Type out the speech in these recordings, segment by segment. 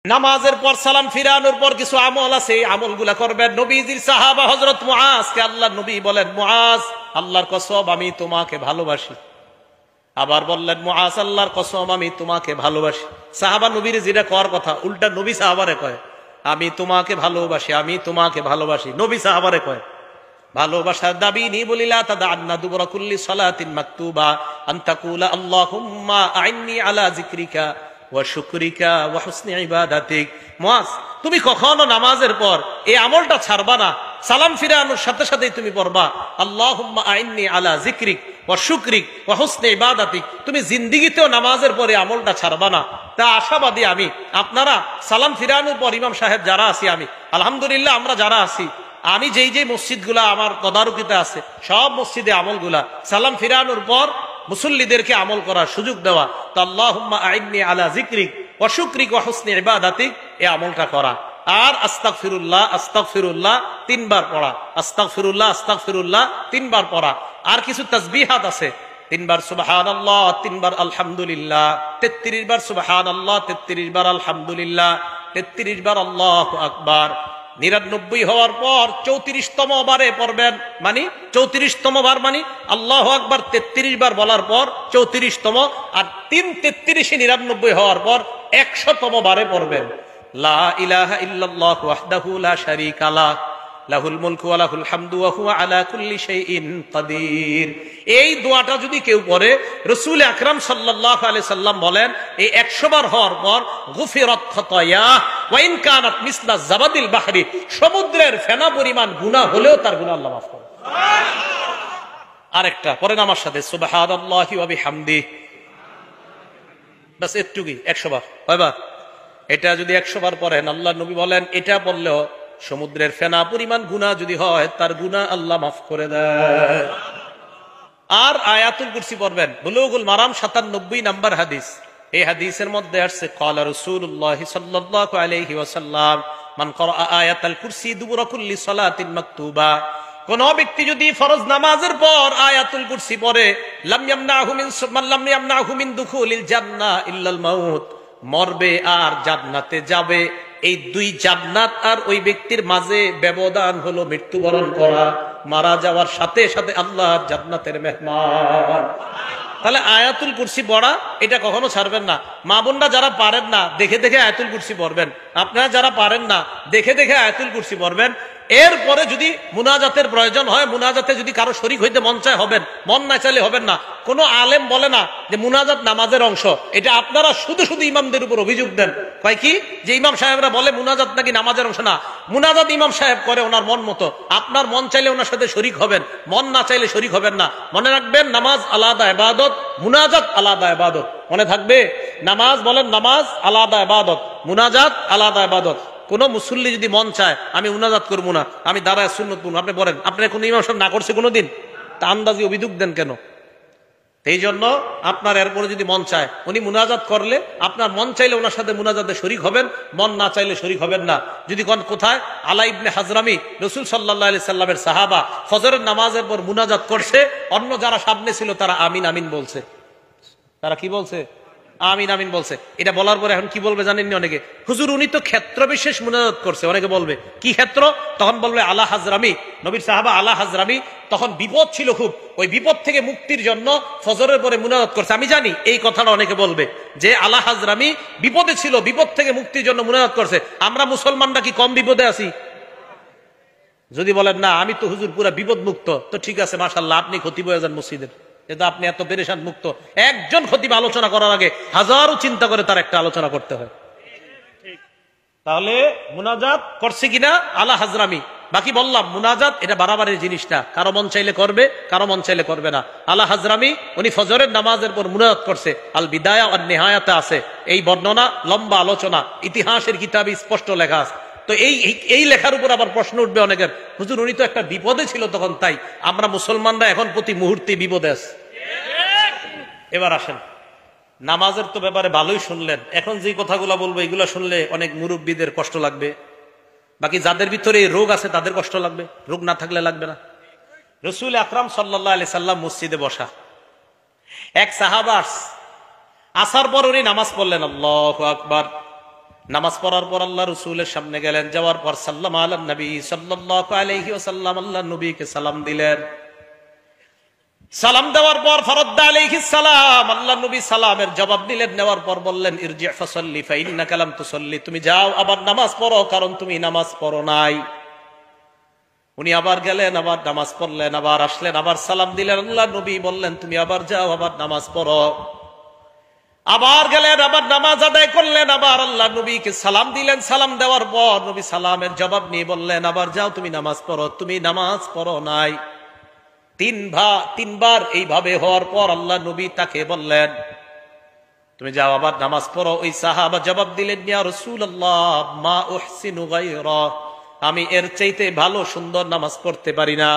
নামাজের পর সালাম ফিরানোর পর কিছু আমল আছে, আমলগুলা করবেন। নবীজির সাহাবা হযরত মুআজকে আল্লাহর নবী বলেন, মুআজ আল্লাহর কসম আমি তোমাকে ভালোবাসি। আবার বললেন, মুআজ আল্লাহর কসম আমি তোমাকে ভালোবাসি। সাহাবা নবীর যেটা কর কথা উল্টা নবী সাহাবারে কয়, আমি তোমাকে ভালোবাসি, আমি তোমাকে ভালোবাসি। নবী সাহাবারে কয় ভালোবাসার দাবি নি বলিলা তাদান্না দুবরা কুল্লি সালাতিন মাকতুবা আন তাকুলা আল্লাহুম্মা আইন্নি আলা যিকরিকা ওয়া শুকরিকা ওয়া হুসনি ইবাদাতিক। মুআজ তুমি কখনো নামাজের পর এই আমলটা ছাড়বা না। সালাম ফিরানোর সাথে সাথেই তুমি পড়বা আল্লাহুম্মা আইন্নি আলা যিকরিক ওয়া শুকরিক ওয়া হুসনি ইবাদাতিক। তুমি জিন্দেগিতেও নামাজের পরে আমলটা ছাড়বা না। তা আশাবাদী আমি। আপনারা সালাম ফিরানোর পর ইমাম সাহেব যারা আছি, আমি আলহামদুলিল্লাহ আমরা যারা আছি, আমি যেই যে মসজিদগুলা আমার তদারকিতে আছে সব মসজিদে আমলগুলা সালাম ফিরানোর পর মুসল্লিদেরকে আমল করার সুযোগ দেওয়া। তো আল্লাহুম্মা আইন্নি আলা যিকরিক ওয়া শুকরিক ওয়া হুসনি ইবাদাতিক এই আমলটা করা। আর আস্তাগফিরুল্লাহ আস্তাগফিরুল্লাহ তিনবার পড়া, আস্তাগফিরুল্লাহ আস্তাগফিরুল্লাহ তিনবার পড়া। আর কিছু তাসবিহাত আছে, তিনবার সুবহানাল্লাহ, তিনবার আলহামদুলিল্লাহ, 33 বার সুবহানাল্লাহ, 33 বার আলহামদুলিল্লাহ, 33 বার আল্লাহু আকবার। 99 হওয়ার পর 34তম বারে পড়বেন, মানে 34তম বার মানে আল্লাহু আকবার 33 বার বলার পর 34তম, আর 3 33 99 হওয়ার পর 100তম বারে পড়বেন লা ইলাহা ইল্লাল্লাহু ওয়াহদাহু লা শারীকা লাহ লাহুল মুলকু ওয়া লাহুল হামদু ওয়া হুয়া আলা কুল্লি শাইইন কাদির। এই দোয়াটা যদি কেউ পড়ে, রাসূল আকরাম সাল্লাল্লাহু আলাইহি সাল্লাম বলেন এই 100 বার হওয়ার পর গুফিরাত খাতায়া ওয়া ইন কানাত মিসলা জাবাদিল বাহরি, সমুদ্রের ফেনা পরিমাণ গুনাহ হলেও তার গুনাহ আল্লাহ মাফ করে। আরেকটা পড়েন আমার সাথে, সুবহানাল্লাহি ওয়া বিহামদিহি। বাস এটুকুই, 100 বার কয়বার? এটা যদি 100 বার পড়েন, আল্লাহ নবী বলেন এটা পড়লেও সমুদ্রের ফেনা পরিমাণ গুনাহ যদি হয় তার গুনাহ আল্লাহ মাফ করে দেয়। আর আয়াতুল কুরসি পড়বেন। বুলুগুল মারাম 97 নাম্বার হাদিস, এই হাদিসের মধ্যে আসছে ক্বালা রাসূলুল্লাহ সাল্লাল্লাহু আলাইহি ওয়াসাল্লাম মান ক্বারা আয়াতুল কুরসি দুবুরা কুল্লি সালাতিন মাকতুবা, কোন ব্যক্তি যদি ফরজ নামাজের পর আয়াতুল কুরসি পড়ে, লাম ইয়ামনাহু মিন দুখুলিল জান্নাহ ইল্লাল মাউত, মরবে আর জান্নাতে যাবে। এই দুই জান্নাত আর ওই ব্যক্তির মাঝে ব্যবধান হলো মৃত্যুবরণ করা। মারা যাওয়ার সাথে সাথে আল্লাহ জান্নাতের মেহমান। তাহলে আয়াতুল কুরসি পড়া এটা কখনো ছাড়বেন না। মা বোনরা যারা পারেন না দেখে দেখে আয়াতুল কুরসি পড়বেন, আপনারা যারা পারেন না দেখে দেখে আয়াতুল কুরসি পড়বেন। এরপরে যদি মুনাজাতের প্রয়োজন হয়, মুনাজাতে যদি কারো শরীক হইতে মন চায় হবেন, মন না চাইলে হবেন না। কোন আলেম বলে না যে মুনাজাত নামাজের অংশ। এটা আপনারা শুধু শুধু ইমামদের উপর অভিযোগ দেন, কয় কি যে ইমাম সাহেবরা বলে মুনাজাত নাকি নামাজের অংশ। না, মুনাজাত ইমাম সাহেব করে ওনার মন মতো। আপনার মন চাইলে ওনার সাথে শরীক হবেন, মন না চাইলে শরীক হবেন না। মনে রাখবেন নামাজ আলাদা ইবাদত, মুনাজাত আলাদা ইবাদত। মনে থাকবে, নামাজ বলেন নামাজ আলাদা ইবাদত, মুনাজাত আলাদা ইবাদত। কোন মুসল্লি যদি মন চায় আমি মুনাজাত করবো না, আমি দাঁড়ায় সুন্নত পড়বো, আপনি বলেন আপনার কোন ইমাম সাহেব না করছে কোনোদিন? তা আন্দাজি অভিযোগ দেন কেন? এই জন্য আপনার এরপরে যদি মন চায় উনি মুনাজাত করলে আপনার মন চাইলে ওনার সাথে মুনাজাতে শরীক হবেন, মন না চাইলে শরীক হবেন না। যদি কোন কোথায় আলা ইবনে হাজরামি রাসূল সাল্লাল্লাহু আলাইহি সাল্লামের সাহাবা ফজরের নামাজের পর মুনাজাত করছে, অন্য যারা সামনে ছিল তারা আমিন আমিন বলছে। তারা কি বলছে? আমিন আমিন বলছে। এটা বলার পরে এখন কি বলবে জানেননি অনেকে? হুজুর উনি তো ক্ষেত্র বিশেষ মুনাজাত করছে। অনেকে বলবে কি ক্ষেত্র? তখন বলবে আলা হাজরামি, নবীর সাহাবা আলা হাজরামি তখন বিপদ ছিল খুব, ওই বিপদ থেকে মুক্তির জন্য ফজরের পরে মুনাজাত করছে। আমি জানি এই কথাটা অনেকে বলবে যে আলা হাজরামি বিপদে ছিল, বিপদ থেকে মুক্তির জন্য মুনাজাত করছে। আমরা মুসলমানরা কি কম বিপদে আছি? যদি বলেন না আমি তো হুজুর পুরা বিপদ মুক্ত, তো ঠিক আছে মাশাআল্লাহ, আপনি খতিব হয়ে যান মসজিদের, এটা আপনি এত পেরেশান মুক্ত। একজন খতিব আলোচনা করার আগে হাজারো চিন্তা করে তার একটা আলোচনা করতে হয়। তাহলে মুনাজাত করছে কিনা আলা হাজরামি। বাকি বললাম মুনাজাত এটা বাড়াবাড়ির জিনিসটা, কারো মন চাইলে করবে, কারো মন চাইলে করবে না। আলা হাজরামি উনি ফজরের নামাজের পর মুনাজাত করছে। আল বিদায়া ওয়ান নিহায়াতে আছে এই বর্ণনা, লম্বা আলোচনা, ইতিহাসের কিতাবে স্পষ্ট লেখা আছে। তো এই লেখার উপর আবার প্রশ্ন উঠবে অনেকের, হুজুর উনি তো একটা বিপদে ছিল তখন, তাই আমরা মুসলমানরা এখন প্রতি মুহূর্তে বিপদে আছি। এবার আসেন, নামাজের তো ব্যাপারে ভালোই শুনলেন। এখন যে কথাগুলো বলবো এগুলো শুনলে অনেক মুরব্বীদের কষ্ট লাগবে, বাকি যাদের ভিতরে রোগ আছে তাদের কষ্ট লাগবে, রোগ না থাকলে লাগবে না। রাসূল আকরাম সাল্লাল্লাহু আলাইহি সাল্লাম মসজিদে বসা, এক সাহাবা আসার পর উনি নামাজ পড়লেন, আল্লাহু আকবার। নামাজ পড়ার পর আল্লাহ রসুলের সামনে গেলেন, যাওয়ার পর সাল্লাম আলা নবী সাল্লাল্লাহু আলাইহি ওয়াসাল্লাম, আল্লাহ নবীকে সালাম দিলেন। সালাম দেওয়ার পর ফারাদ্দা আলাইহিস সালাম, আল্লাহ নবী সালামের জবাব দিলেন। নেওয়ার পর বললেন ইরজি ফাসাল্লি ফাইন্নাকা লাম তুসাল্লি, তুমি যাও আবার নামাজ পড়ো, কারণ তুমি নামাজ পড়ো নাই। উনি আবার গেলেন, আবার নামাজ পড়লেন, আবার আসলেন, আবার সালাম দিলেন। আল্লাহ নবী বললেন তুমি আবার যাও, আবার নামাজ পড়ো। আবার গেলেন, আবার নামাজ আদায় করলেন, আবার আল্লাহ নবীকে সালাম দিলেন। সালাম দেওয়ার পর নবী সালামের জবাব নিয়ে বললেন আবার যাও, তুমি নামাজ পড়ো, তুমি নামাজ পড়ো নাই। তিনবার এইভাবে হওয়ার পর আল্লাহ নবী তাকে বললেন তুমি যাও আবার নামাজ পড়ো। ওই সাহাবা জবাব দিলেন ইয়া রাসূলুল্লাহ মা উহসিনু গায়রা, আমি এর চাইতে ভালো সুন্দর নামাজ পড়তে পারি না।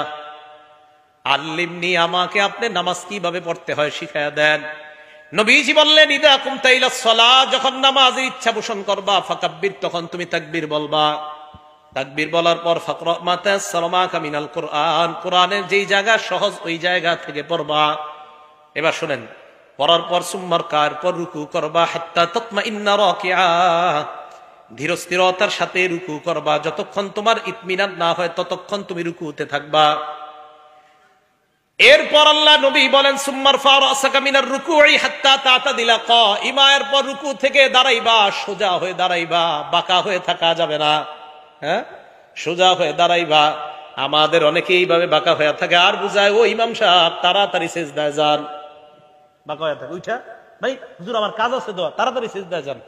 আল্লিমনি, আমাকে আপনি নামাজ কিভাবে পড়তে হয় শিখায়া দেন। নবীজি বললেন ইদা কুমতা ইলা সালাহ, যখন নামাজের ইচ্ছা পোষণ করবা ফাকাব্বির, তখন তুমি তাকবীর বলবা। তাকবীর বলার পর ফাকরা মা তায়াসসারা মাকা মিনাল কুরআন, কোরআনের যেই জায়গা সহজ ওই জায়গা থেকে পড়বা। এবার শুনেন, পড়ার পর সুম্মার কার পর রুকু করবা, হাত্তা তাতমাইন্না রাকিআ, ধীর স্থিরতার সাথে রুকু করবা। যতক্ষণ তোমার ইতমিনান না হয় ততক্ষণ তুমি রুকুতে থাকবা। এরপর আল্লাহ নবী বলেন সুম্মার ফারাসাকা মিনার রুকুই হাত্তা তাতাদিলা কাইমা, এরপর রুকু থেকে দাঁড়াইবা, সোজা হয়ে দাঁড়াইবা, বাঁকা হয়ে থাকা যাবে না। হ্যাঁ, সোজা হয়ে দাঁড়াইবা। আমাদের অনেকে এইভাবে বাঁকা হয়ে থাকে, আর বুঝায় ও ইমাম সাহেব তাড়াতাড়ি সিজদায় যান। বাঁকা হয়ে থাকে, উঠা ভাই হুজুর আমার কাজ আছে, দোয়া তাড়াতাড়ি সিজদায় যান।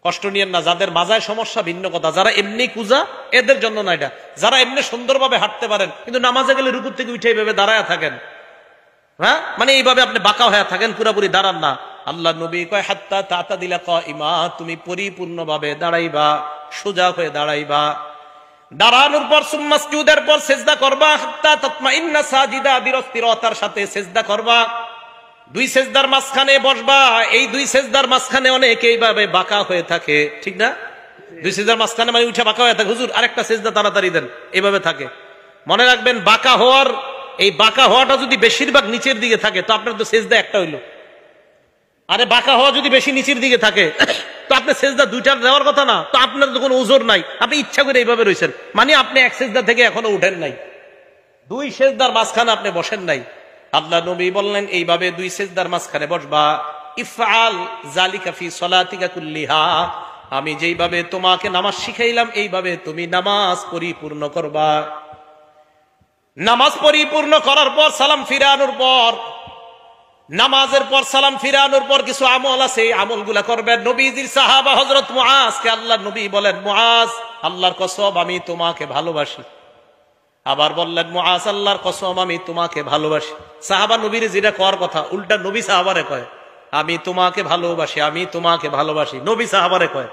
কষ্ট নিয়েন না, যাদের মাজায় সমস্যা ভিন্ন কথা, যারা এমনি কুজা এদের জন্য না এটা। যারা এমনি সুন্দরভাবে হাঁটতে পারেন কিন্তু নামাজে গেলে রুকু থেকে উঠে এইভাবে দাঁড়ায় থাকেন, হ্যাঁ মানে এইভাবে আপনি বাঁকা হয়ে থাকেন, পুরাপুরি দাঁড়ান না। আল্লাহ নবী কয় হাত্তা তাতাদিলা কাইমা, তুমি পরিপূর্ণভাবে দাঁড়াইবা, সোজা হয়ে দাঁড়াইবা। দাঁড়ানোর পর সুম্মা সুজুদের পর সিজদা করবা, হাত্তা তাতমাইন্না সাজিদা, ধীরস্থিরতার সাথে সিজদা করবা। দুই সেজদার মাঝখানে বসবা। এই দুই সেজদার মাঝখানে অনেকে এইভাবে বাঁকা হয়ে থাকে, ঠিক না? দুই সেজদার মাঝখানে মানে উঠে বাঁকা হয়ে থাকে, হুজুর আরেকটা সেজদা তাড়াতাড়ি দেন, এইভাবে থাকে। মনে রাখবেন বাঁকা হওয়ার, এই বাঁকা হওয়াটা যদি বেশিরভাগ নিচের দিকে থাকে তো আপনার তো সেজদা একটা হইলো। আরে বাঁকা হওয়া যদি বেশি নিচের দিকে থাকে তো আপনার সেজদা দুইটা দেওয়ার কথা না, তো আপনার তো কোনো ওজোর নাই, আপনি ইচ্ছা করে এইভাবে রয়েছেন, মানে আপনি এক সেজদা থেকে এখনো উঠেন নাই, দুই সেজদার মাঝখানে আপনি বসেন নাই। আল্লাহ নবী বললেন এইভাবে দুই সেজদার মাঝখানে বসবা। ইফআল যালিকা ফি সলাতিকা কুল্লিহা, আমি যেইভাবে তোমাকে নামাজ শিখাইলাম এইভাবে তুমি নামাজ পরিপূর্ণ করবা। নামাজ পরিপূর্ণ করার পর সালাম ফিরানোর পর, নামাজের পর সালাম ফিরানোর পর কিছু আমল আছে, এই আমলগুলা করবেন। নবীজির সাহাবা হযরত মুআজকে আল্লাহ নবী বলেন মুআজ আল্লাহর কসম আমি তোমাকে ভালোবাসি। আবার বললেন মুআজ আল্লাহর কসম আমি তোমাকে ভালোবাসি। সাহাবা নবীর যেটা করার কথা উল্টা নবী সাহাবারে কয় আমি তোমাকে ভালোবাসি, আমি তোমাকে ভালোবাসি। নবী সাহাবারে কয়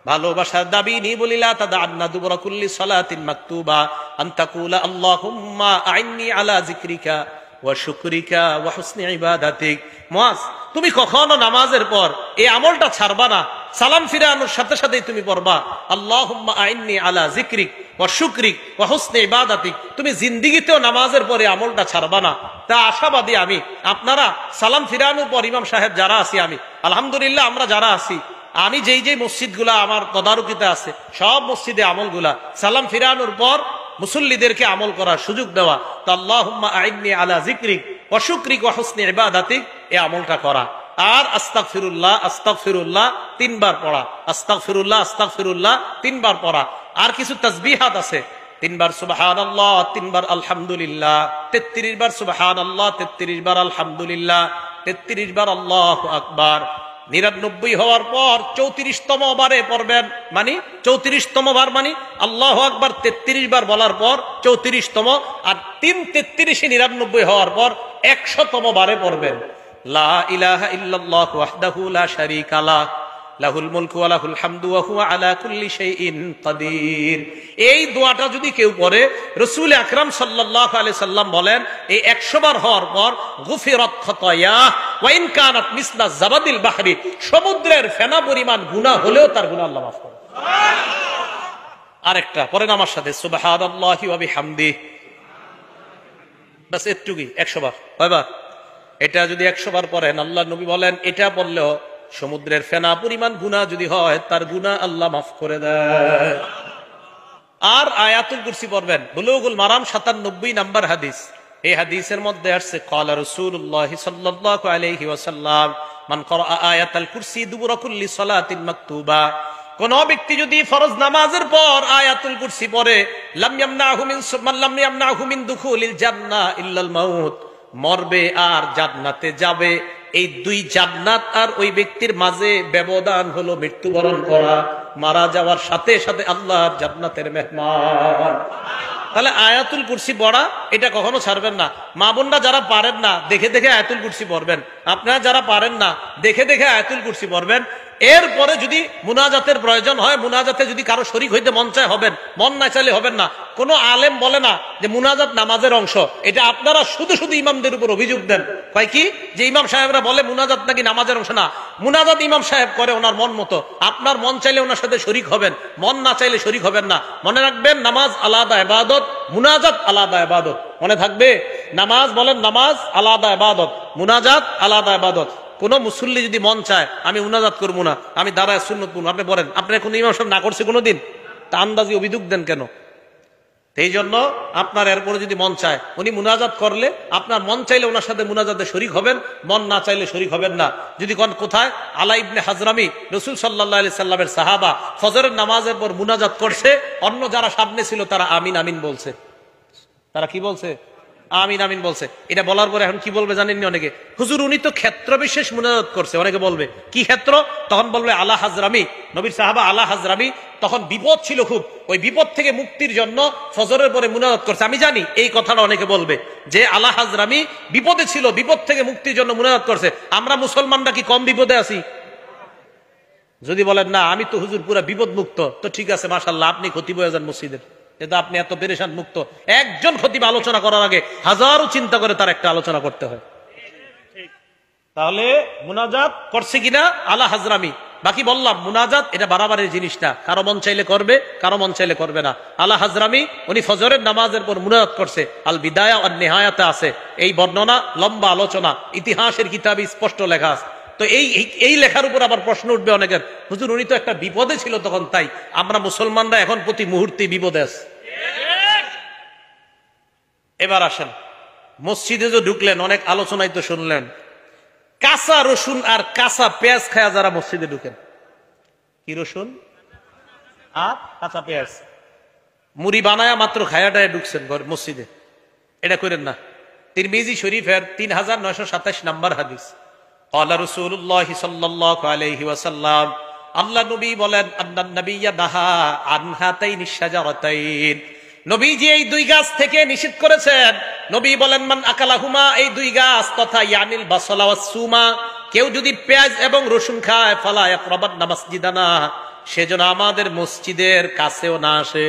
ভালোবাসার দাবি নি বলিলা তাদান্না দুবরা কুল্লি সালাতিন মাকতুবা আন তাকুলা আল্লাহুম্মা আইন্নি আলা যিকরিকা ওয়া শুকরিকা ওয়া হুসনি ইবাদাতিক। মুআজ তুমি কখনো নামাজের পর এই আমলটা ছাড়বা না, সালাম ফিরানোর সাথে সাথেই তুমি পড়বা আল্লাহুম্মা আইন্নি আলা যিকরিক ওয়া শুকরিক ওয়া হুসনি ইবাদাতিক। তুমি জিন্দেগিতেও নামাজের পরে আমলটা ছাড়বা না। তা আশাবাদী আমি। আপনারা সালাম ফিরানোর পর ইমাম সাহেব যারা আছি, আমি আলহামদুলিল্লাহ আমরা যারা আছি, আমি যেই যেই মসজিদগুলা আমার তদারকিতে আছে সব মসজিদে আমলগুলা সালাম ফিরানোর পর মুসল্লিদেরকে আমল করার সুযোগ দেওয়া। তো আল্লাহুম্মা আইন্নি আলা যিকরিক ওয়া শুকরিক ওয়া হুসনি ইবাদাতিক, এই আমলটা করা। আর আস্তাগফিরুল্লাহ আস্তাগফিরুল্লাহ তিনবার পড়া, আস্তাগফিরুল্লাহ আস্তাগফিরুল্লাহ তিনবার পড়া। আর কিছু তাসবিহাত আছে, তিনবার সুবহানাল্লাহ, তিনবার আলহামদুলিল্লাহ, 33 বার সুবহানাল্লাহ, 33 বার আলহামদুলিল্লাহ, 33 বার আল্লাহু আকবার। 99 হওয়ার পর 34তম বারে পড়বেন, মানে 34তম বার মানে আল্লাহু আকবার 33 বার বলার পর 34তম, আর 3 33 99 হওয়ার পর 100তম বারে পড়বেন লা ইলাহা ইল্লাল্লাহু ওয়াহদাহু লা শারীকা লাহু লাহুল মুলকু ওয়া লাহুল হামদু ওয়া হুয়া আলা কুল্লি শাইইন কাদির। এই দোয়াটা যদি কেউ পড়ে, রাসূল আকরাম সাল্লাল্লাহু আলাইহি সাল্লাম বলেন এই 100 বার হওয়ার পর গুফিরাত খাতায়া ওয়া ইন কানাত মিসলা জাবাদিল বাহরি, সমুদ্রের ফেনা পরিমাণ গুনাহ হলেও তার গুনাহ আল্লাহ মাফ করে। আরেকটা পড়েন আমার সাথে সুবহানাল্লাহি ওয়া বিহামদিহি, বাস এটুকুই 100 বার। কয়বার? এটা যদি 100 বার পড়েন আল্লাহ নবী বলেন এটা পড়লেও সমুদ্রের ফেনা পরিমাণ গুনাহ যদি হয় তার গুনাহ আল্লাহ মাফ করে দেয়। আর আয়াতুল কুরসি পড়বেন। বুলুগুল মারাম 97 নম্বর হাদিস। এই হাদিসের মধ্যে আসছে ক্বালা রাসূলুল্লাহ সাল্লাল্লাহু আলাইহি ওয়াসাল্লাম মান ক্বারা আয়াতুল কুরসি দুবুরা কুল্লি সালাতিন মাকতুবা, কোন ব্যক্তি যদি ফরজ নামাজের পর আয়াতুল কুরসি পড়ে, লাম ইয়ামনাহু মিন দুখুলিল জান্নাহ ইল্লাল মাউত, মরবে আর জান্নাতে যাবে। এই দুই জান্নাত আর ওই ব্যক্তির মাঝে ব্যবধান হলো মৃত্যুবরণ করা, মারা যাওয়ার সাথে সাথে আল্লাহর জান্নাতের মেহমান। তাহলে আয়াতুল কুরসি পড়া এটা কখনো ছাড়বেন না। মা বোনরা যারা পারেন না দেখে দেখে আয়াতুল কুরসি পড়বেন, আপনারা যারা পারেন না দেখে দেখে আয়াতুল কুরসি পড়বেন। এরপরে যদি মুনাজাতের প্রয়োজন হয়, মুনাজাতে যদি কারো শরীক হইতে মন চায় হবেন, মন না চাইলে হবেন না। কোন আলেম বলে না যে মুনাজাত নামাজের অংশ। এটা আপনারা শুধু শুধু ইমামদের উপর অভিযোগ দেন, কয় কি যে ইমাম সাহেবরা বলে মুনাজাত নাকি নামাজের অংশ। না, মুনাজাত ইমাম সাহেব করে ওনার মন মতো। আপনার মন চাইলে ওনার সাথে শরীক হবেন, মন না চাইলে শরীক হবেন না। মনে রাখবেন নামাজ আলাদা ইবাদত, মুনাজাত আলাদা ইবাদত। মনে থাকবে, নামাজ বলেন নামাজ আলাদা ইবাদত, মুনাজাত আলাদা ইবাদত। কোন মুসল্লি যদি মন চায় আমি মুনাজাত করবো না, আমি দাঁড়ায় সুন্নত পড়বো, আপনি বলেন আপনার কোন ইমাম সাহেব না করছে কোনোদিন? তা আন্দাজি অভিযোগ দেন কেন? এই জন্য আপনার এরপরে যদি মন চায় উনি মুনাজাত করলে আপনার মন চাইলে ওনার সাথে মুনাজাতে শরীক হবেন, মন না চাইলে শরীক হবেন না। যদি কোন কোথায় আলা ইবনে হাজরামি রাসূল সাল্লাল্লাহু আলাইহি সাল্লামের সাহাবা ফজরের নামাজের পর মুনাজাত করছে, অন্য যারা সামনে ছিল তারা আমিন আমিন বলছে। তারা কি বলছে? আমিন আমিন বলছে। এটা বলার পরে এখন কি বলবে জানেননি অনেকে? হুজুর উনি তো ক্ষেত্র বিশেষ মুনাজাত করছে। অনেকে বলবে কি ক্ষেত্র? তখন বলবে আলা হাজরামি, নবীর সাহাবা আলা হাজরামি তখন বিপদ ছিল খুব, ওই বিপদ থেকে মুক্তির জন্য ফজরের পরে মুনাজাত করছে। আমি জানি এই কথাটা অনেকে বলবে যে আলা হাজরামি বিপদে ছিল, বিপদ থেকে মুক্তির জন্য মুনাজাত করছে। আমরা মুসলমানরা কি কম বিপদে আছি? যদি বলেন না আমি তো হুজুর পুরা বিপদ মুক্ত, তো ঠিক আছে মাশাআল্লাহ, আপনি খতিব হয়ে যান মসজিদের, কিন্তু আপনি এত পেরেশান মুক্ত। একজন খতিব আলোচনা করার আগে হাজারো চিন্তা করে তার একটা আলোচনা করতে হয়। তাহলে মুনাজাত করছে কিনা আলা হাজরামি। বাকি বললাম মুনাজাত এটা বাড়াবাড়ির জিনিসটা, কারো মন চাইলে করবে, কারো মন চাইলে করবে না। আলা হাজরামি উনি ফজরের নামাজের পর মুনাজাত করছে। আল বিদায়া ওয়ান নিহায়াতে আছে এই বর্ণনা, লম্বা আলোচনা, ইতিহাসের কিতাবে স্পষ্ট লেখা আছে। তো এই লেখার উপর আবার প্রশ্ন উঠবে অনেকের, হুজুর উনি তো একটা বিপদে ছিল তখন, তাই আমরা মুসলমানরা এখন প্রতি মুহূর্তে বিপদে আছি। এবার আসেন মসজিদে যে ঢুকলেন, অনেক আলোচনায় তো শুনলেন কাঁচা রসুন আর কাঁচা পেঁয়াজ খায়া যারা মসজিদে ঢুকেন, কি রসুন আর কাঁচা পেঁয়াজ মুড়ি বানায়া মাত্র খায়াটায় ঢুকছেন মসজিদে, এটা করেন না। তিরমিজি শরীফের 3927 নম্বর হাদিস। ক্বালা রাসূলুল্লাহ সাল্লাল্লাহু আলাইহি ওয়াসাল্লাম, আল্লাহ নবী বলেন আন্নান নাবিয়্যা নাহা আন হাতাইনিশ শাজারাতাইন, নবীজি এই দুই গাছ থেকে নিষেধ করেছেন। নবী বলেন মান আকালাহুমা, এই দুই গাছ তথা ইয়ানিল বাসলা ওয়াস সুমা, কেউ যদি পেঁয়াজ এবং রসুন খায় ফালা ইয়াকরাবান্না মাসজিদানা, সেজন্য আমাদের মসজিদের কাছেও না আসে।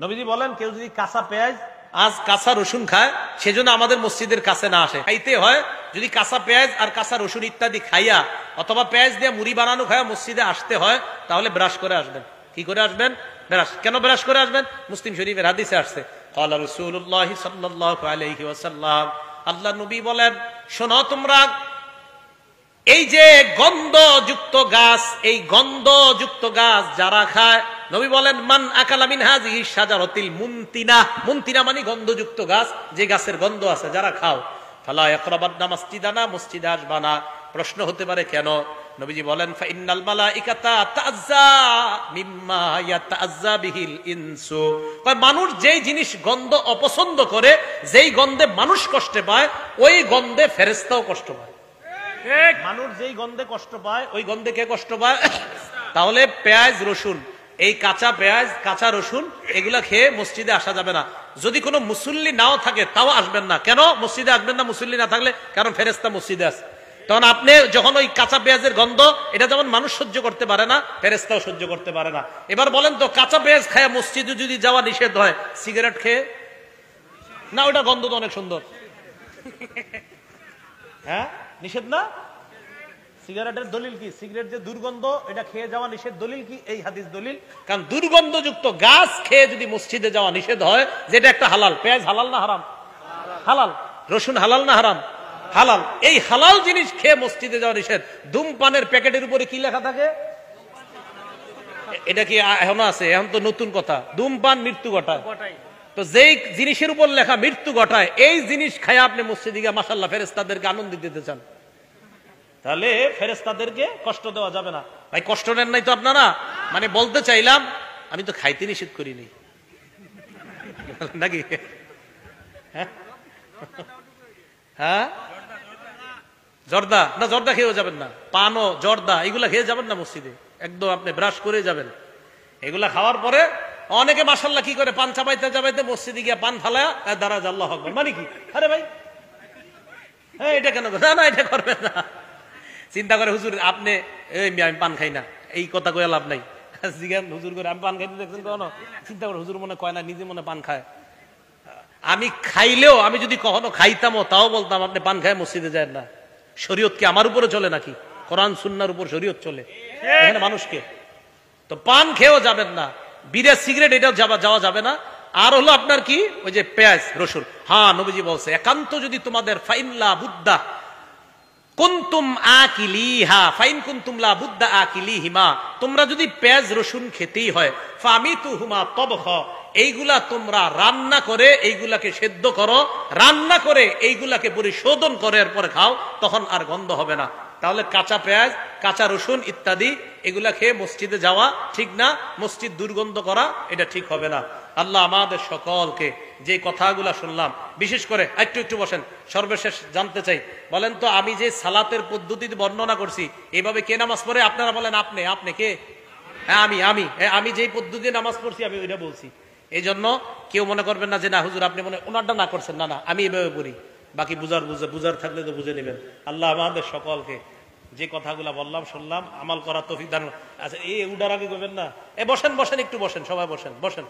নবীজি বলেন কেউ যদি কাঁচা পেঁয়াজ আজ কাঁচা রসুন খায় সেজন্য আমাদের মসজিদের কাছে না আসে। খাইতে হয় যদি কাঁচা পেঁয়াজ আর কাঁচা রসুন ইত্যাদি খাইয়া অথবা পেঁয়াজ দিয়ে মুড়ি বানানো খায়া মসজিদে আসতে হয়, তাহলে ব্রাশ করে আসবেন। কি করে আসবেন? ব্রাশ। কেন ব্রাশ করে আসবেন? মুসলিম শরীফের হাদিসে আসছে। ক্বালা রাসূলুল্লাহ সাল্লাল্লাহু আলাইহি ওয়াসাল্লাম, আল্লাহ নবী বলেন শোনো তোমরা, এই যে গন্ধযুক্ত গাছ, এই গন্ধযুক্ত গাছ যারা খায়, নবী বলেন মান আকালা মিন হাযিহি শাজারাতিল মুনতিনা, মুনতিনা মানে গন্ধযুক্ত গাছ, যে গাছের গন্ধ আছে, যারা খাও ফালা ইয়াকরাবান্না মাসজিদানা, মসজিদে আসবা না। প্রশ্ন হতে পারে কেন? নবীজি বলেন ফাইন্নাল মালাইকাতা তাআজ্জা মিম্মা ইয়াতাআজ্জা বিহিল ইনসু, মানুষ যেই জিনিস গন্ধ অপছন্দ করে, যেই গন্ধে মানুষ কষ্ট পায়, ওই গন্ধে ফেরেশতাও কষ্ট পায়। মানুষ যেই গন্ধে কষ্ট পায় ওই গন্ধে কে কষ্ট পায়? তাহলে পেঁয়াজ রসুন, এই কাঁচা পেঁয়াজ কাঁচা রসুন এগুলা খেয়ে মসজিদে আসা যাবে না। যদি কোনো মুসল্লি নাও থাকে তাও আসবেন না। কেন মসজিদে আসবেন না মুসল্লি না থাকলে? কারণ ফেরেশতা মসজিদে আছে। তখন আপনি যখন ওই কাঁচা পেঁয়াজের গন্ধ, এটা যেমন মানুষ সহ্য করতে পারে না, ফেরেশতাও সহ্য করতে পারে না। এবার বলেন তো কাঁচা পেঁয়াজ খায় মসজিদে যদি যাওয়া নিষেধ হয়, সিগারেট খেয়ে না, ওটা গন্ধ তো অনেক সুন্দর, হ্যাঁ নিষেধ না? সিগারেটের দলিল কি? সিগারেট যে দুর্গন্ধ, এটা খেয়ে যাওয়া নিষেধ, দলিল কি? এই হাদিস দলিল। কারণ দুর্গন্ধযুক্ত গাছ খেয়ে যদি মসজিদে যাওয়া নিষেধ হয়, যেটা একটা হালাল, পেঁয়াজ হালাল না হারাম? হালাল। রসুন হালাল না হারাম? হালাল। এই হালাল জিনিস খেয়ে মসজিদে যাওয়া নিষেধ। ধূমপানের প্যাকেটের উপরে কি লেখা থাকে? এটা কি এখনো আছে? এখন তো নতুন কথা, ধূমপান মৃত্যু ঘটায়। তো যেই জিনিসের উপর লেখা মৃত্যু ঘটায়, এই জিনিস খায় আপনি মসজিদে গিয়ে মাশাআল্লাহ ফেরেশতাদেরকে আনন্দ দিতে চান, তাহলে ফেরেশতাদেরকে কষ্ট দেওয়া যাবে না। ভাই কষ্ট নেন নাই তো আপনারা? মানে বলতে চাইলাম আমি তো খাইতে নিষেধ করিনি নাকি? হ্যাঁ, জর্দা না, জর্দা খেয়েও যাবেন না। পানও জর্দা এগুলা খেয়ে যাবেন না মসজিদে, একদম আপনি ব্রাশ করে যাবেন। এগুলা খাওয়ার পরে অনেকে মাশাআল্লাহ কি করে, পান চাবাইতে চাবাইতে মসজিদে গিয়ে পান ফালায়া দাঁড়াজ আল্লাহু আকবার। মানে কি? আরে ভাই হ্যাঁ এটা কেন? না না এটা করবেন না। চিন্তা করে হুজুর আপনি আমি পান খাই না, এই কথা কয়ে লাভ নাই। জিজ্ঞান হুজুর করে আমি পান খাইতে দেখছেন কখনো? চিন্তা করে হুজুর মনে কয় না, নিজে মনে পান খায়। আমি খাইলেও, আমি যদি কখনো খাইতামও তাও বলতাম আপনি পান খায় মসজিদে যায় না। শরীয়ত কি আমার উপরে চলে নাকি? কোরআন সুন্নাহর উপর শরীয়ত চলে এখানে মানুষকে। তো পান খেয়েও যাবেন না, বিড়া সিগারেট এটাও যাওয়া যাবে না। আর হলো আপনার কি, ওই যে পেঁয়াজ রসুন। হ্যাঁ নবীজি বলছে একান্ত যদি তোমাদের ফাইনলা বুদ্ধা কুনতুম আকিলিহা ফাইন কুনতুম লা বুদ্ধা আকিলিহিমা, তোমরা যদি পেঁয়াজ রসুন খেতেই হয়, ফামিতুহুমা তবখ, এইগুলা তোমরা রান্না করে এইগুলাকে সেদ্ধ করো, রান্না করে এইগুলাকে পরিশোধন করে এরপরে খাও, তখন আর গন্ধ হবে না। তাহলে কাঁচা পেঁয়াজ, কাঁচা রসুন ইত্যাদি এগুলা খেয়ে মসজিদে যাওয়া ঠিক না, মসজিদ দুর্গন্ধ করা এটা ঠিক হবে না। আল্লাহ আমাদের সকলকে যে কথাগুলা শুনলাম, বিশেষ করে একটু বসেন, সর্বশেষ জানতে চাই, বলেন তো আমি যে সালাতের পদ্ধতিতে বর্ণনা করছি, এভাবে কে নামাজ পড়ে? আপনারা বলেন আপনি কে? হ্যাঁ আমি যেই পদ্ধতিতে নামাজ পড়ছি আমি ওইটা বলছি। এই জন্য কেউ মনে করবেন না যে না হুজুর আপনি মনে ওনারটা না করছেন, না আমি এভাবে পড়ি। বাকি বুঝার থাকলে তো বুঝে নেবেন। আল্লাহ আমাদের সকলকে যে কথাগুলা বললাম শুনলাম আমাল করা তৌফিক দান। আচ্ছা এই উডার আগে করবেন না, বসেন একটু বসেন, সবাই বসেন।